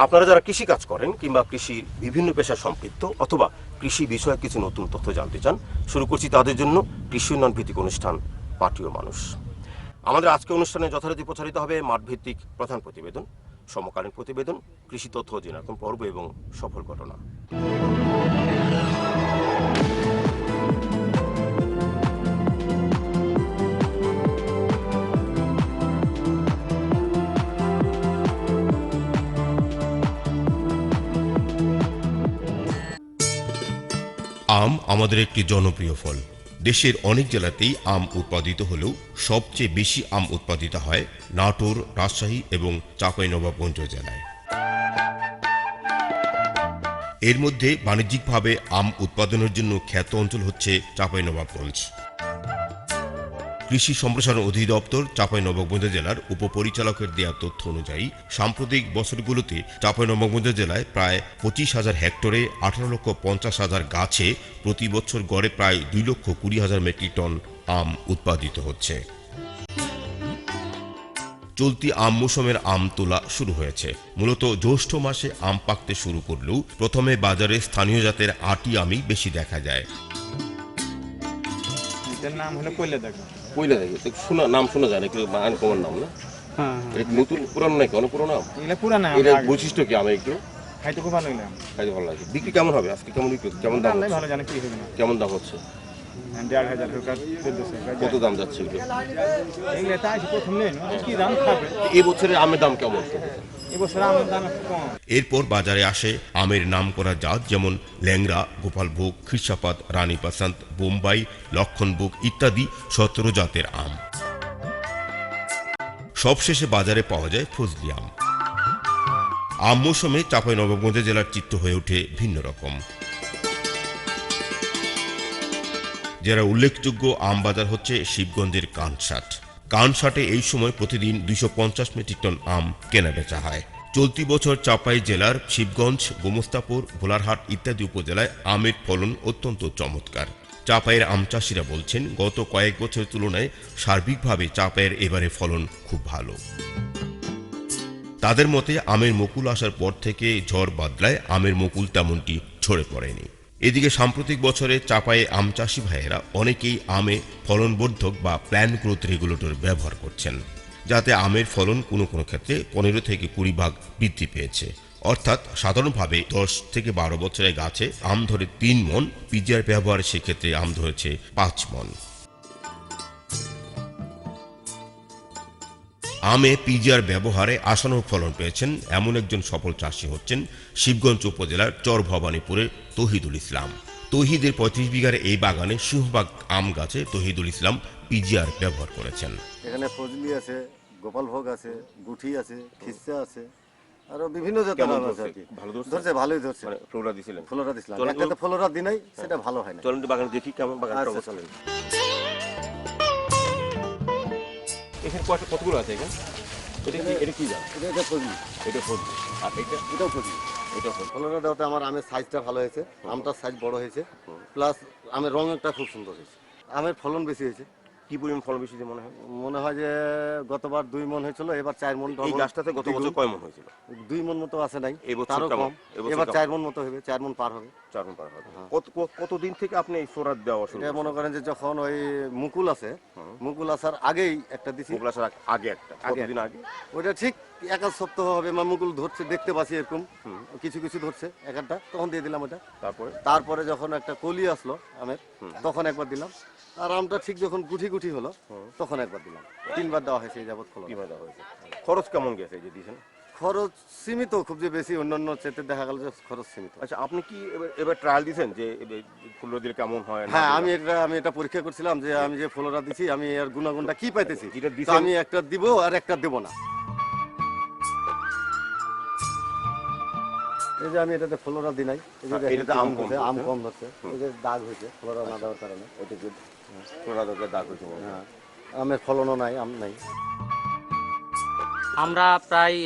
আপনারা যারা কৃষি কাজ করেন কিংবা কৃষির বিভিন্ন পেশায় সম্পৃক্ত অথবা কৃষি বিষয়ে কিছু নতুন তথ্য জানতে চান, শুরু করছি তাদের জন্য কৃষি উন্নয়ন ভিত্তিক অনুষ্ঠান পাটীয় মানুষ। আমাদের আজকে অনুষ্ঠানে যথারীতি প্রচারিত হবে মাঠ ভিত্তিক প্রধান প্রতিবেদন, সমকালীন প্রতিবেদন, কৃষি তথ্য জেনারেশন পর্ব এবং সফল ঘটনা। আম আমাদের একটি জনপ্রিয় ফল। দেশের অনেক জেলাতেই আম উৎপাদিত হলেও সবচেয়ে বেশি আম উৎপাদিত হয় নাটোর, রাজশাহী এবং চাঁপাইনবাবগঞ্জ জেলায়। এর মধ্যে বাণিজ্যিকভাবে আম উৎপাদনের জন্য খ্যাত অঞ্চল হচ্ছে চাঁপাইনবাবগঞ্জ। কৃষি সম্প্রসারণ অধিদপ্তর চাঁপাইনবাবগঞ্জ জেলার উপপরিচালকের দেয়া তথ্য অনুযায়ী সাম্প্রতিক বছরগুলোতে চাঁপাইনবাবগঞ্জ জেলায় প্রায় 25,000 হেক্টরে 18,50,000 গাছে প্রতি বছর গড়ে প্রায় 2,20,000 মেট্রিক টন আম উৎপাদিত হচ্ছে। চলতি আম মৌসুমের আম তোলা শুরু হয়েছে। মূলত জ্যৈষ্ঠ মাসে আম পাকতে শুরু করলেও প্রথমে বাজারে স্থানীয় জাতের আটি আমই বেশি দেখা যায়। নাম হলো কইলা দেখো, নাম শোনা যায় না, আনকমন নাম না? নতুন পুরানো নাকি অনেক পুরো নাম? পুরানো। এটার বৈশিষ্ট্য কি? আমি একটু খাইতে খুব ভালো লাগলাম, খাইতে ভালো লাগে। বিক্রি কেমন হবে আজকে? কেমন বিক্রি, কেমন দাম? ভালো জানে কি হবে না। কেমন দাম হচ্ছে? 1,500 টাকা, 1400 কত দাম যাচ্ছে এগুলো? এগুলো তাই প্রথম নেই, কি দাম খাবে? এই বছরের আমের দাম কেমন? এবছর আমের দাম একটু কম। এরপর বাজারে আসে আমের নাম করা জাত, যেমন ল্যাংড়া, গোপালভোগ, খ্রিস্টাপাত, রানী পাসান্ত, বোম্বাই, লক্ষণভোগ ইত্যাদি 17 জাতের আম। সবশেষে বাজারে পাওয়া যায় ফজলি আম। আম মৌসুমে চাঁপাইনবাবগঞ্জ জেলার চিত্র হয়ে ওঠে ভিন্ন রকম। যারা উল্লেখযোগ্য আম বাজার হচ্ছে শিবগঞ্জের কানসাট। কানসাটে এই সময় প্রতিদিন 250 মেট্রিক টন আম কেনা বেচা হয়। চলতি বছর চাঁপাই জেলার শিবগঞ্জ, গোমস্তাপুর, ভোলারহাট ইত্যাদি উপজেলায় আমের ফলন অত্যন্ত চমৎকার। চাঁপাইয়ের আম চাষিরা বলছেন, গত কয়েক বছরের তুলনায় সার্বিকভাবে চাঁপাইয়ের এবারে ফলন খুব ভালো। তাদের মতে আমের মুকুল আসার পর থেকে ঝড় বাদলায় আমের মুকুল তেমনটি ঝরে পড়েনি। এদিকে সাম্প্রতিক বছরে চাঁপাইয়ে আম চাষি ভাইয়েরা অনেকেই আমে ফলনবর্ধক বা প্ল্যান্ট গ্রোথ রেগুলেটর ব্যবহার করছেন, যাতে আমের ফলন কোনো কোনো ক্ষেত্রে 15 থেকে 20 ভাগ বৃদ্ধি পেয়েছে। অর্থাৎ সাধারণভাবে 10 থেকে 12 বছরের গাছে আম ধরে 3 মণ, পিজিআর ব্যবহারে সেক্ষেত্রে আম ধরেছে 5 মণ। আমে পিজিআর ব্যবহারে আশানুরূপ ফলন পেয়েছেন এমন একজন সফল চাষি হচ্ছেন শিবগঞ্জ উপজেলার চর ভবানীপুরের তহিদুল ইসলাম। তহিদের 35 বিঘার এই বাগানে সিংহভাগ আম গাছে তহিদুল ইসলাম পিজিআর ব্যবহার করেছেন। এখানে ফজলি আছে, গোপালভোগ আছে, গুঠি আছে, খিস্সা আছে, আরো বিভিন্ন জাতের আম আছে আর কি। ধরছে, ভালোই ধরছে। ফ্লোরা দিছিলেন? ফ্লোরা দিছিলাম। একটাতে ফ্লোরা দিই নাই, সেটা ভালো হয় না। চলেন বাগান দেখি কেমন বাগানটা অবস্থা। চলেন। এখানে কতগুলো আছে এখানে? এটা কি জাত? এটা ফজলি। এটা ফজলি। আর এটাও ফজলি। এটা ফ্লোরা দেওয়াতে আমার আমের সাইজটা ভালো হয়েছে, আমটার সাইজ বড় হয়েছে, প্লাস আমের রঙটা খুব সুন্দর হয়েছে, আমের ফলন বেশি হয়েছে। কি পরিমাণ ফলন বেশি মনে হয়? মনে হয় যে গতবার 2 মণ হয়েছিল, এবার 4 মণ। এই গাছটাতে গত বছর কয় মণ হয়েছিল? 2 মণ মতো আছে নাই, তারও কম। এবার 4 মণ মতো হবে, 4 মণ পার হবে। 4 মণ পার হবে। কতদিন থেকে আপনি এই ফ্লোরা দেওয়া শুরু? এটা মনে করেন যে যখন ওই মুকুল আছে, মুকুল আসার আগেই একটা দিছি। মুকুল আসার আগে একটা? কতদিন আগে? ওইটা ঠিক 1 সপ্তাহ হবে, মুকুল ধরছে, দেখতে পাচ্ছি এরকম কিছু কিছু ধরছে একটা, তখন দিয়ে দিলাম ওটা। তারপরে যখন একটা কলি আসলো আমের, তখন একবার দিলাম। আর আমটা ঠিক যখন গুঠি গুঠি হলো, তখন একবার দিলাম। 3 বার দেওয়া হয়েছে এই যাবৎ। খরচ কেমন গেছে যে দিয়েছেন? খরচ সীমিত, খুব যে বেশি অন্যান্য চেতে দেখা গেল যে খরচ সীমিত। আচ্ছা, আপনি কি এবার ট্রায়াল দিয়েছেন যে ফুল দিলে কেমন হয়? হ্যাঁ, আমি এটা পরীক্ষা করছিলাম যে আমি যে ফ্লোরা দিছি, আমি এর গুণাগুণটা কি পাইতেছি। আমি একটা দিব আর একটা দেব না। এই যে আমি এটাতে ফ্লোরা দিই নাই, এই যে হ্যাঁ, দেখেন এটাতে আম কম হচ্ছে, আম ধরছে। কম ধরছে, এই যে দাগ হয়েছে ফ্লোরা না দেওয়ার কারণে। এটা কি ফ্লোরা দাগ হয়েছে বলে? হ্যাঁ, আমের ফলনও নাই, আম নাই। আমরা প্রায়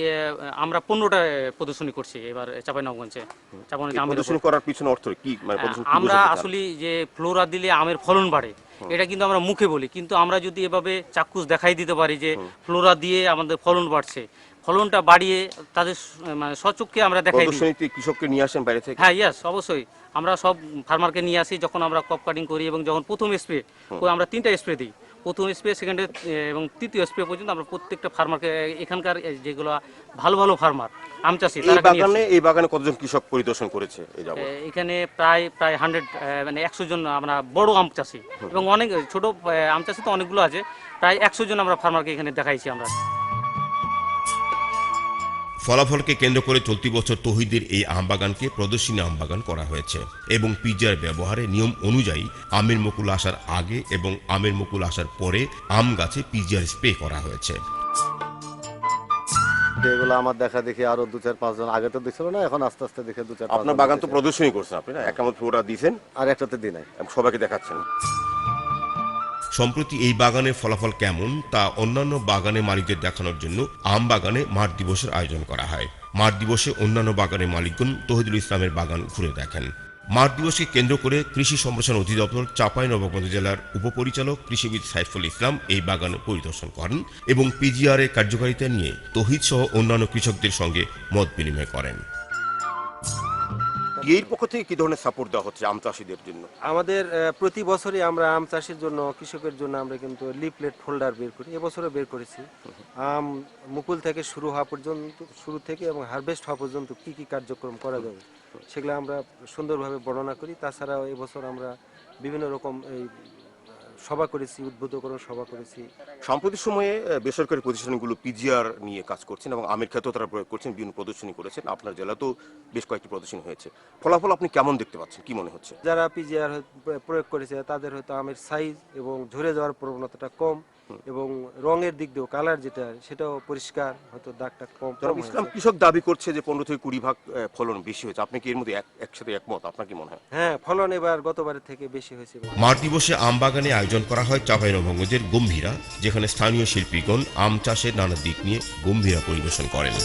আমরা 15টা প্রদর্শনী করছি এবার চাঁপাইনবাবগঞ্জে এই প্রদর্শনী করার পিছনে অর্থ কি, মানে প্রদর্শনী কি আমরা বোঝাতে চান? আসলে যে ফ্লোরা দিলে আমের ফলন বাড়ে এটা কিন্তু আমরা মুখে বলি, কিন্তু আমরা যদি এভাবে চাক্ষুষ দেখাই দিতে পারি যে ফ্লোরা দিয়ে আমাদের ফলন বাড়ছে, ফলনটা বাড়িয়ে তাদের মানে সচক্ষে আমরা দেখাই দিই। প্রদর্শনীতে কৃষককে নিয়ে আসেন বাইরে থেকে? হ্যাঁ, ইয়েস, অবশ্যই আমরা সব ফার্মারকে নিয়ে আসি যখন আমরা কপ কাটিং করি, এবং যখন প্রথম স্প্রে আমরা 3টা স্প্রে দিই, প্রথম স্প্রে, সেকেন্ড এবং তৃতীয় স্প্রে পর্যন্ত আমরা প্রত্যেকটা ফার্মারকে, এখানকার যেগুলো ভালো ভালো ফার্মার আম চাষি এই বাগানে কতজন কৃষক পরিদর্শন করেছে এই যাবত? এখানে প্রায় 100 মানে 100 জন আমরা বড় আম চাষি, এবং অনেক ছোট আম চাষি তো অনেকগুলো আছে, প্রায় 100 জন আমরা ফার্মারকে এখানে দেখাইছি আমরা। ফলাফলকে কেন্দ্র করে চলতি বছর তৌহিদের এই আমবাগানকে প্রদর্শনী আমবাগান করা হয়েছে এবং পিজিআর ব্যবহারে নিয়ম অনুযায়ী আমের মুকুল আসার আগে এবং আমের মুকুল আসার পরে আম গাছে পিজিআর স্প্রে করা হয়েছে। এগুলো আমার দেখা দেখি আরো 2-4-5 জন, আগে তো দিছিল না, এখন আস্তে আস্তে দেখে 2-4-5 আপনার বাগান তো প্রদর্শনী করছেন আপনি না, একামত ফ্লোরা দিয়েছেন আর একটাতে দিই নাই। এবং সবাইকে দেখাচ্ছেন। সম্প্রতি এই বাগানের ফলাফল কেমন তা অন্যান্য বাগানের মালিকদের দেখানোর জন্য আম বাগানে মাঠ দিবসের আয়োজন করা হয়। মাঠ দিবসে অন্যান্য বাগানের মালিকগণ তৌহিদুল ইসলামের বাগান ঘুরে দেখেন। মাঠ দিবসকে কেন্দ্র করে কৃষি সম্প্রসারণ অধিদপ্তর চাঁপাইনবাবগঞ্জ জেলার উপপরিচালক কৃষিবিদ সাইফুল ইসলাম এই বাগান পরিদর্শন করেন এবং পিজিআর এর কার্যকারিতা নিয়ে তৌহিদ সহ অন্যান্য কৃষকদের সঙ্গে মত বিনিময় করেন। এর পক্ষ থেকে কি ধরনের সাপোর্ট দেওয়া হচ্ছে আম চাষীদের জন্য? আমাদের প্রতি বছরই আমরা আম চাষের জন্য, কৃষকের জন্য আমরা কিন্তু লিফলেট ফোল্ডার বের করি, এবছরও বের করেছি। আম মুকুল থেকে শুরু হওয়া পর্যন্ত, শুরু থেকে এবং হারভেস্ট হওয়া পর্যন্ত কি কি কার্যক্রম করা যাবে সেগুলো আমরা সুন্দরভাবে বর্ণনা করি। তাছাড়াও এবছর আমরা বিভিন্ন রকম এই সভা করেছি, উদ্বুদ্ধকরণ সভা করেছি। সাম্প্রতিক সময়ে বেসরকারি প্রতিষ্ঠানগুলো পিজিআর নিয়ে কাজ করছেন এবং আমের ক্ষেত্রেও তারা প্রয়োগ করছেন, বিভিন্ন প্রদর্শনী করেছেন। আপনার জেলাতেও বেশ কয়েকটি প্রদর্শনী হয়েছে, ফলাফল আপনি কেমন দেখতে পাচ্ছেন, কি মনে হচ্ছে? যারা পিজিআর প্রয়োগ করেছে তাদের হয়তো আমের সাইজ এবং ঝরে যাওয়ার প্রবণতাটা কম, এবং রঙের দিক দিয়েও কালার যেটা সেটাও পরিষ্কার, হয়তো দাগটা কম। জনাব ইসলাম, কৃষক দাবি করছে যে 15 থেকে 20 ভাগ ফলন বেশি হয়েছে, আপনি কি এর মধ্যে একসাথে একমত? আপনার কি মনে হয়? হ্যাঁ, ফলন এবার গতবারের থেকে বেশি হয়েছে। মাঠ দিবসে আম বাগানে আয়োজন করা হয় চাঁপাইনবাবগঞ্জের গম্ভীরা, যেখানে স্থানীয় শিল্পীগণ আম চাষের নানা দিক নিয়ে গম্ভীরা পরিবেশন করেন।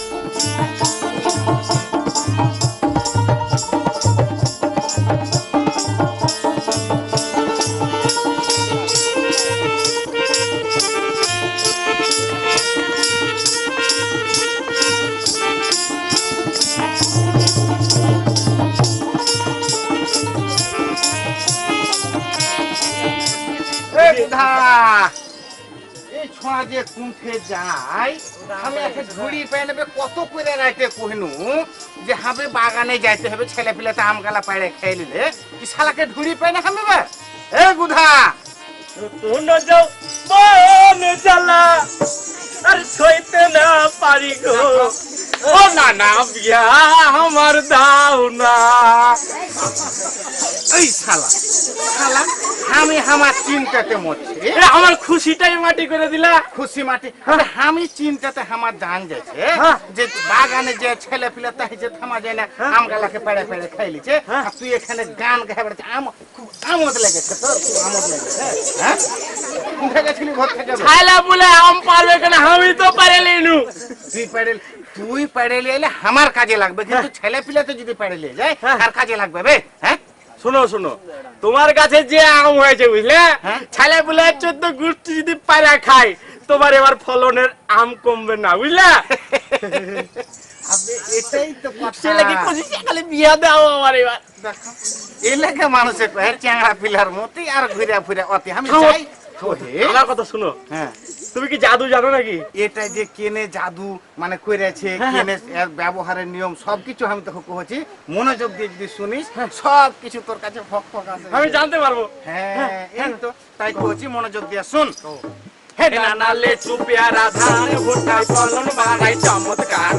এই ছোঁয়া যে কুণ্ঠে যাই, আমি একটা ঘুড়ি পেয়ে নেবে কত করে রাইতে কহিনু যে হাবে বাগানে যাইতে হবে, ছেলে পিলেতে আম গালা পাইরে খেয়ে নিলে কি শালাকে ঘুড়ি পেয়ে না হামবে? এ গুধা তোনো যাও বনে জ্বালা আর সইতে না পারি গো, ও না না বিয়া আমার দাও না। এই শালা শালা আমি আমার চিন্তাতে মরছি, এ আমার খুশিটাই মাটি করে দিলা। খুশি মাটি আমি চিন্তাতে আমার জান যাচ্ছে যে বাগানে যে ছেলে পিলে তাই যে থামা যায় না, আম গালাকে পেড়ে পেড়ে খাইলিছে, আর তুই এখানে গান গায়ে বেড়াচ্ছে। খুব আমোদ লেগেছে তোর, খুব আমোদ লেগেছে। হ্যাঁ, কোথায় গেছিলি ঘর থেকে? খাইলা বলে আম পারবে কেন, আমি তো পারেলিনু। তুই পেড়ে এলে আমার কাজে লাগবে, কিন্তু ছেলে পিলাতে যদি পেড়ে যায় আর কাজে লাগবে বে? হ্যাঁ, শোনো শোনো, তোমার কাছে যে আম হয়েছে বুঝলে, ছেলে বলে 14 গোষ্ঠী যদি পায়রা খায়, তোমার এবার ফলনের আম কমবে না, বুঝলা? এটাই তো ছেলেকে খুশি খালি বিয়া দাও আমার এবার। দেখো এলাকা মানুষে কয়ে চ্যাংড়া পিলার মতি আর ঘুরে ফিরে অতি আমি চাই। আমার কথা শুনো, হ্যাঁ, তুমি কি জাদু জানো নাকি? এটা যে কেনে জাদু মানে করেছে, কেনে এর ব্যবহারের নিয়ম সবকিছু আমি তোকে কইছি, মনোযোগ দিয়ে যদি শুনিস সবকিছু তোর কাছে ফক ফক আছে, আমি জানতে পারবো। হ্যাঁ এই তো তাই কইছি, মনোযোগ দিয়ে শুন। হে নানা লেচু পেয়ারা ধান ভুট্টায় ফলন বাড়ায় চমৎকার।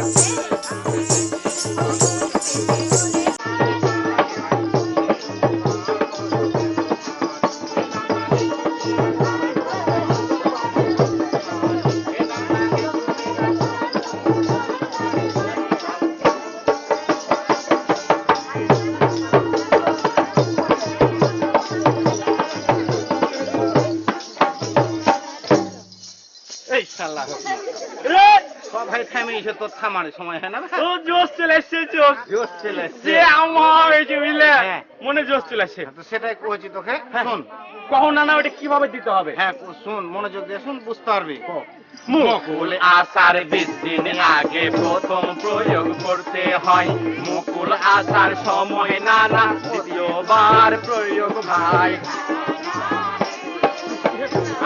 আল্লাহ রে ভাই থামে এসে তোর থামার সময় হয় না তো জোশ চলে আসছে জোশ জোশ চলে আসছে। যে আমার এই যে বুঝলে হ্যাঁ। মনে জোশ চলে আসছে তো সেটাই কইছি তোকে শুন কখন না ওটা কিভাবে দিতে হবে হ্যাঁ শুন মনোযোগ দিয়ে শুন বুঝতে পারবি মুকুল আসার 20 দিন আগে প্রথম প্রয়োগ করতে হয় মুকুল আসার সময় নানা দ্বিতীয়বার প্রয়োগ ভাই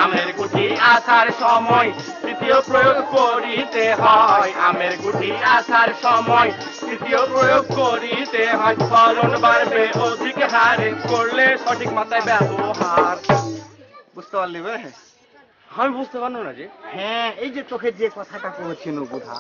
আমের গুটি আসার সময় তৃতীয় প্রয়োগ করিতে হয় আমের গুটি আসার সময় তৃতীয় প্রয়োগ করিতে হয় ফলন বাড়বে অধিক হারে করলে সঠিক মাত্রায় ব্যবহার বুঝতে পারলি বে আমি বুঝতে পারলো না যে হ্যাঁ এই যে তোকে যে কথাটা করেছি নবুধা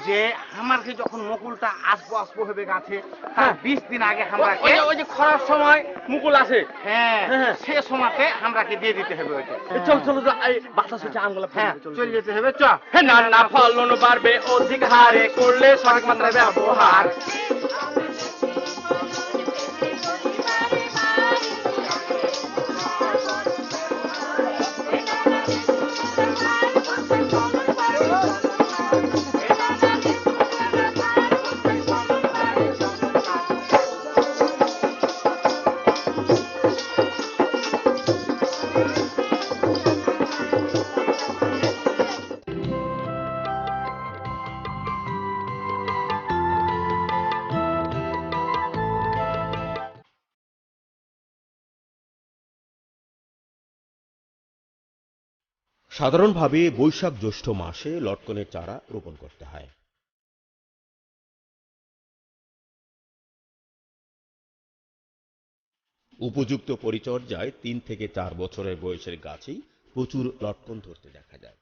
যে আমাকে যখন মুকুলটা আসবো আসবো হবে গাছে তার 20 দিন আগে আমরা ওই যে খরার সময় মুকুল আসে হ্যাঁ সে সময়তে আমরাকে দিয়ে দিতে হবে ওইটা চল চল এই বাতাস হচ্ছে আমগুলো হ্যাঁ চলে যেতে হবে চ না না ফলন বাড়বে অধিক হারে করলে সঠিক মাত্রায় ব্যবহার সাধারণভাবে বৈশাখ জ্যৈষ্ঠ মাসে লটকনের চারা রোপণ করতে হয়। উপযুক্ত পরিচর্যায় 3 থেকে 4 বছরের বয়সের গাছেই প্রচুর লটকন ধরতে দেখা যায়।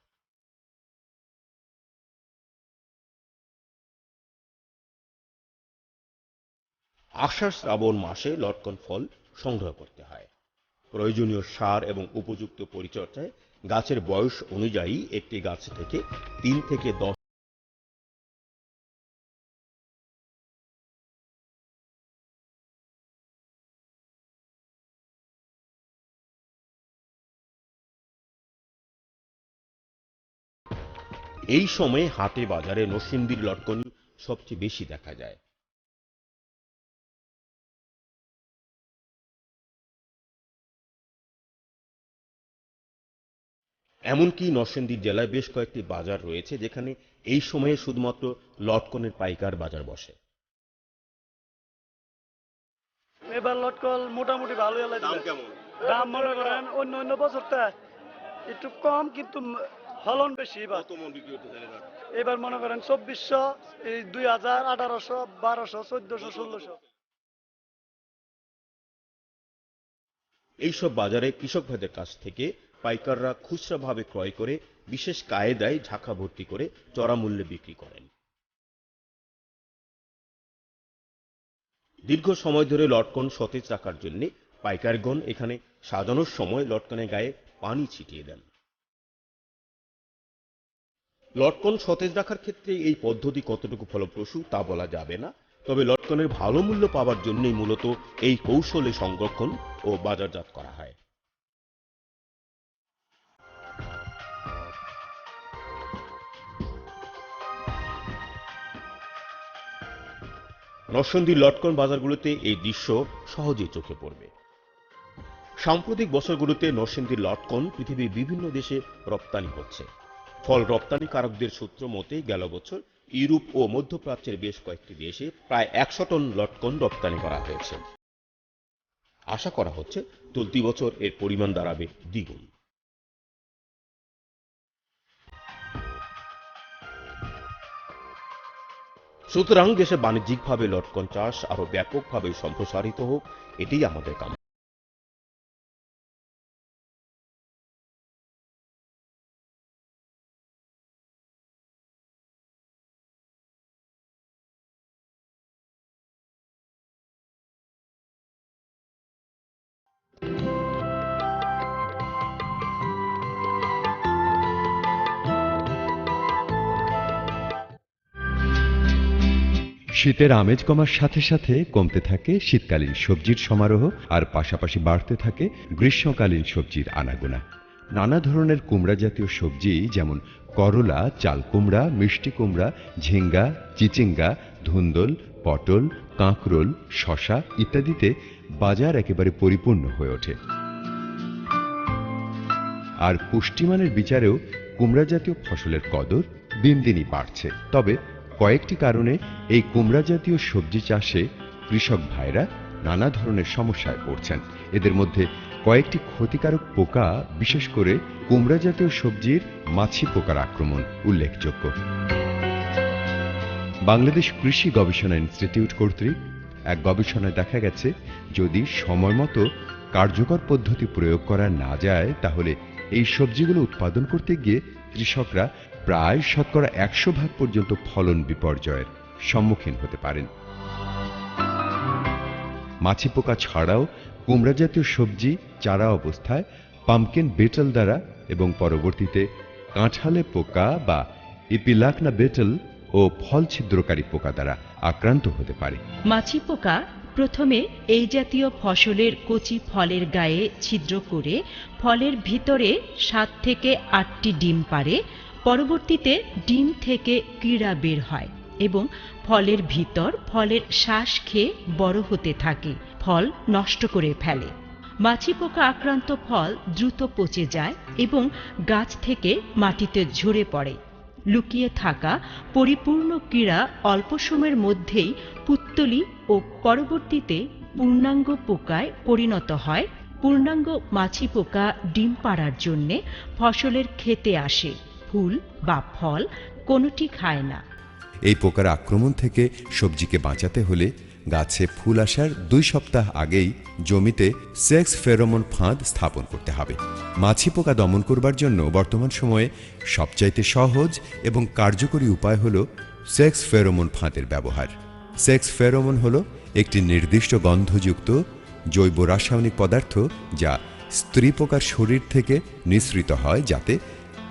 আষাঢ় শ্রাবণ মাসে লটকন ফল সংগ্রহ করতে হয়। প্রয়োজনীয় সার এবং উপযুক্ত পরিচর্যায় গাছের বয়স অনুযায়ী একটি গাছ থেকে 3 থেকে 10 এই সময়ে হাটে বাজারে নরসিংদীর লটকনি সবচেয়ে বেশি দেখা যায়। এমনকি নরসিংদী জেলায় বেশ কয়েকটি বাজার রয়েছে যেখানে এই সময়ে শুধুমাত্র লটকনের পাইকার বাজার বসে। এবার লটকল মোটামুটি ভালোই হলো। দাম কেমন? দাম মনে করেন অন্য অন্য বছরটা একটু কম কিন্তু ফলন বেশি। এবার কত মন বিক্রি করতে চান এবার? এবার মনে করেন 2400, এই 2000, 1800, 1200, 1400, 1600। এইসব বাজারে কৃষক ভাইদের কাছ থেকে পাইকাররা খুচরা ভাবে ক্রয় করে বিশেষ কায়দায় ঝাঁকা ভর্তি করে চড়া মূল্যে বিক্রি করেন। দীর্ঘ সময় ধরে লটকন সতেজ রাখার জন্য পাইকারগণ এখানে সাজানোর সময় লটকনের গায়ে পানি ছিটিয়ে দেন। লটকন সতেজ রাখার ক্ষেত্রে এই পদ্ধতি কতটুকু ফলপ্রসূ তা বলা যাবে না, তবে লটকনের ভালো মূল্য পাওয়ার জন্যই মূলত এই কৌশলে সংরক্ষণ ও বাজারজাত করা হয়। নরসিংদীর লটকন বাজারগুলোতে এই দৃশ্য সহজেই চোখে পড়বে। সাম্প্রতিক বছরগুলোতে নরসিংদীর লটকন পৃথিবীর বিভিন্ন দেশে রপ্তানি হচ্ছে। ফল রপ্তানিকারকদের সূত্র মতে গেল বছর ইউরোপ ও মধ্যপ্রাচ্যের বেশ কয়েকটি দেশে প্রায় 100 টন লটকন রপ্তানি করা হয়েছে। আশা করা হচ্ছে চলতি বছর এর পরিমাণ দাঁড়াবে দ্বিগুণ। সুতরাং দেশে বাণিজ্যিকভাবে লটকন চাষ আরো ব্যাপকভাবে সম্প্রসারিত হোক, এটাই আমাদের কাম্য। শীতের আমেজ কমার সাথে সাথে কমতে থাকে শীতকালীন সবজির সমারোহ, আর পাশাপাশি বাড়তে থাকে গ্রীষ্মকালীন সবজির আনাগোনা। নানা ধরনের কুমড়া জাতীয় সবজি যেমন করলা, চাল কুমড়া, মিষ্টি কুমড়া, ঝিঙ্গা, চিচিঙ্গা, ধুন্দল, পটল, কাঁকরোল, শসা ইত্যাদিতে বাজার একেবারে পরিপূর্ণ হয়ে ওঠে। আর পুষ্টিমানের বিচারেও কুমড়া জাতীয় ফসলের কদর দিন দিনই বাড়ছে। তবে কয়েকটি কারণে এই কুমড়া জাতীয় সবজি চাষে কৃষক ভাইরা নানা ধরনের সমস্যায় পড়ছেন। এদের মধ্যে কয়েকটি ক্ষতিকারক পোকা, বিশেষ করে কুমড়া জাতীয় সবজির মাছি পোকার আক্রমণ উল্লেখযোগ্য। বাংলাদেশ কৃষি গবেষণা ইনস্টিটিউট কর্তৃক এক গবেষণায় দেখা গেছে, যদি সময়মতো কার্যকর পদ্ধতি প্রয়োগ করা না যায় তাহলে এই সবজিগুলো উৎপাদন করতে গিয়ে কৃষকরা প্রায় শতকরা 100% পর্যন্ত ফলন বিপর্যয়ের সম্মুখীন হতে পারেন। মাছি পোকা ছাড়াও কুমড়া জাতীয় সবজি চারা অবস্থায় পাম্পকিন বিটল দ্বারা এবং পরবর্তীতে কাঁঠালে পোকা বা ইপিলাকনা বিটল ও ফল ছিদ্রকারী পোকা দ্বারা আক্রান্ত হতে পারে। মাছি পোকা প্রথমে এই জাতীয় ফসলের কচি ফলের গায়ে ছিদ্র করে ফলের ভিতরে 7 থেকে 8টি ডিম পাড়ে। পরবর্তীতে ডিম থেকে কীড়া বের হয় এবং ফলের ভিতর ফলের শ্বাস খেয়ে বড় হতে থাকে, ফল নষ্ট করে ফেলে। মাছি পোকা আক্রান্ত ফল দ্রুত পচে যায় এবং গাছ থেকে মাটিতে ঝরে পড়ে। লুকিয়ে থাকা পরিপূর্ণ কীড়া অল্প সময়ের মধ্যেই পুত্তলি ও পরবর্তীতে পূর্ণাঙ্গ পোকায় পরিণত হয়। পূর্ণাঙ্গ মাছি পোকা ডিম পাড়ার জন্যে ফসলের ক্ষেতে আসে, ফুল বা ফল কোনোটি খায় না। এই পোকার আক্রমণ থেকে সবজিকে বাঁচাতে হলে গাছে ফুল আসার 2 সপ্তাহ আগেই জমিতে সেক্স ফেরোমন ফাঁদ স্থাপন করতে হবে। মাছি পোকা দমন করবার জন্য বর্তমান সময়ে সবচাইতে সহজ এবং কার্যকরী উপায় হল সেক্স ফেরোমন ফাঁদের ব্যবহার। সেক্স ফেরোমন হল একটি নির্দিষ্ট গন্ধযুক্ত জৈব রাসায়নিক পদার্থ যা স্ত্রী পোকার শরীর থেকে নিঃসৃত হয়, যাতে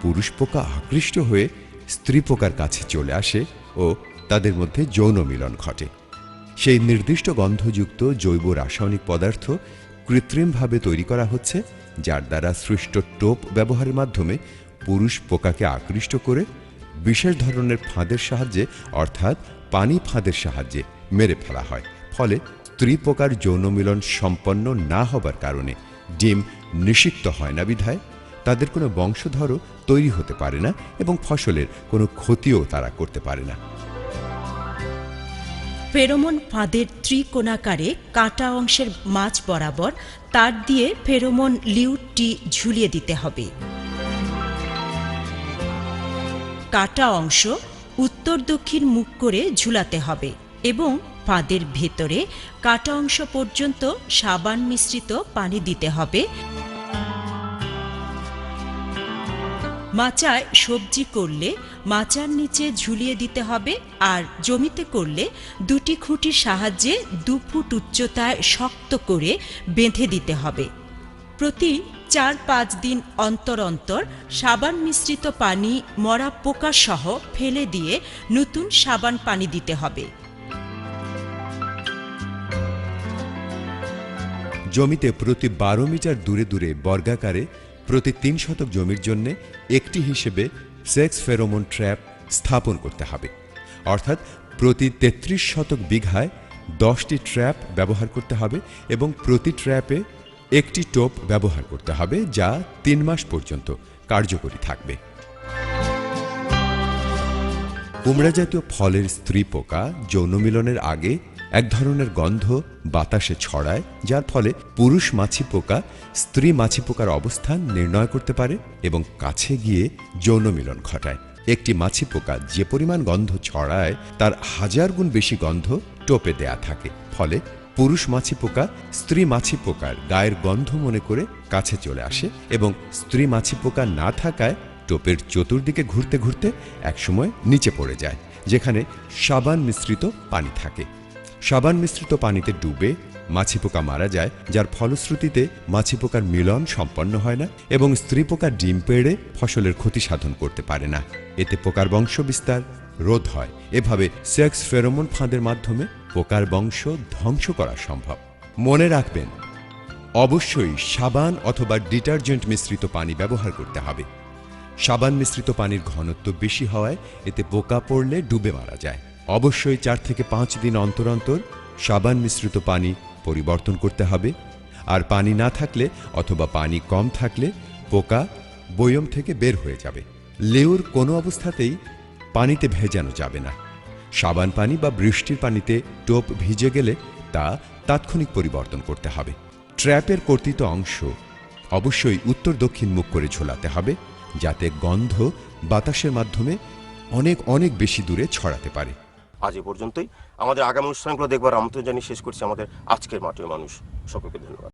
পুরুষ পোকা আকৃষ্ট হয়ে স্ত্রী পোকার কাছে চলে আসে ও তাদের মধ্যে যৌন মিলন ঘটে। সেই নির্দিষ্ট গন্ধযুক্ত জৈব রাসায়নিক পদার্থ কৃত্রিমভাবে তৈরি করা হচ্ছে, যার দ্বারা সৃষ্ট টোপ ব্যবহারের মাধ্যমে পুরুষ পোকাকে আকৃষ্ট করে বিশেষ ধরনের ফাঁদের সাহায্যে, অর্থাৎ পানি ফাঁদের সাহায্যে মেরে ফেলা হয়। ফলে স্ত্রী পোকার যৌন মিলন সম্পন্ন না হবার কারণে ডিম নিষিক্ত হয় না, বিধায় তাদের কোনো বংশধরও তৈরি হতে পারে না এবং ফসলের কোনো ক্ষতিও তারা করতে পারে না। ফেরোমন ফাঁদের ত্রিকোণাকারে কাটা অংশের মাঝ বরাবর তার দিয়ে ফেরোমন লিউটটি ঝুলিয়ে দিতে হবে। কাটা অংশ উত্তর দক্ষিণ মুখ করে ঝুলাতে হবে এবং ফাঁদের ভেতরে কাটা অংশ পর্যন্ত সাবান মিশ্রিত পানি দিতে হবে। মাচায় সবজি করলে মাচার নিচে ঝুলিয়ে দিতে হবে, আর জমিতে করলে 2টি খুঁটির সাহায্যে 2 ফুট উচ্চতায় শক্ত করে বেঁধে দিতে হবে। প্রতি 4-5 দিন অন্তর অন্তর সাবান মিশ্রিত পানি মরা পোকা সহ ফেলে দিয়ে নতুন সাবান পানি দিতে হবে। জমিতে প্রতি 12 মিটার দূরে দূরে বর্গাকারে প্রতি 3 শতক জমির জন্য একটি হিসেবে সেক্স ফেরোমন ট্র্যাপ স্থাপন করতে হবে। অর্থাৎ প্রতি 33 শতক বিঘায় 10টি ট্র্যাপ ব্যবহার করতে হবে এবং প্রতি ট্র্যাপে একটি টোপ ব্যবহার করতে হবে, যা 3 মাস পর্যন্ত কার্যকরী থাকবে। কুমড়া জাতীয় ফলের স্ত্রী পোকা যৌন মিলনের আগে এক ধরনের গন্ধ বাতাসে ছড়ায়, যার ফলে পুরুষ মাছি পোকা স্ত্রী মাছি পোকার অবস্থান নির্ণয় করতে পারে এবং কাছে গিয়ে যৌন মিলন ঘটায়। একটি মাছি পোকা যে পরিমাণ গন্ধ ছড়ায় তার 1000 গুণ বেশি গন্ধ টোপে দেয়া থাকে। ফলে পুরুষ মাছি পোকা স্ত্রী মাছি পোকার গায়ের গন্ধ মনে করে কাছে চলে আসে এবং স্ত্রী মাছি পোকা না থাকায় টোপের চতুর্দিকে ঘুরতে ঘুরতে একসময় নিচে পড়ে যায়, যেখানে সাবান মিশ্রিত পানি থাকে। সাবান মিশ্রিত পানিতে ডুবে মাছি পোকা মারা যায়, যার ফলশ্রুতিতে মাছি পোকার মিলন সম্পন্ন হয় না এবং স্ত্রী পোকা ডিম পেড়ে ফসলের ক্ষতি সাধন করতে পারে না। এতে পোকার বংশ বিস্তার রোধ হয়। এভাবে সেক্স ফেরোমন ফাঁদের মাধ্যমে পোকার বংশ ধ্বংস করা সম্ভব। মনে রাখবেন, অবশ্যই সাবান অথবা ডিটারজেন্ট মিশ্রিত পানি ব্যবহার করতে হবে। সাবান মিশ্রিত পানির ঘনত্ব বেশি হওয়ায় এতে পোকা পড়লে ডুবে মারা যায়। অবশ্যই 4 থেকে 5 দিন অন্তর অন্তর সাবান মিশ্রিত পানি পরিবর্তন করতে হবে। আর পানি না থাকলে অথবা পানি কম থাকলে পোকা বয়ম থেকে বের হয়ে যাবে। লেউর কোনো অবস্থাতেই পানিতে ভেজানো যাবে না। সাবান পানি বা বৃষ্টির পানিতে টোপ ভিজে গেলে তা তাৎক্ষণিক পরিবর্তন করতে হবে। ট্র্যাপের কর্তিত অংশ অবশ্যই উত্তর দক্ষিণ মুখ করে ঝোলাতে হবে, যাতে গন্ধ বাতাসের মাধ্যমে অনেক বেশি দূরে ছড়াতে পারে। আজ এ পর্যন্তই। আমাদের আগামী অনুষ্ঠানগুলো দেখবার আমন্ত্রণ জানিয়ে শেষ করছি আমাদের আজকের মাটির মানুষ। সকলকে ধন্যবাদ।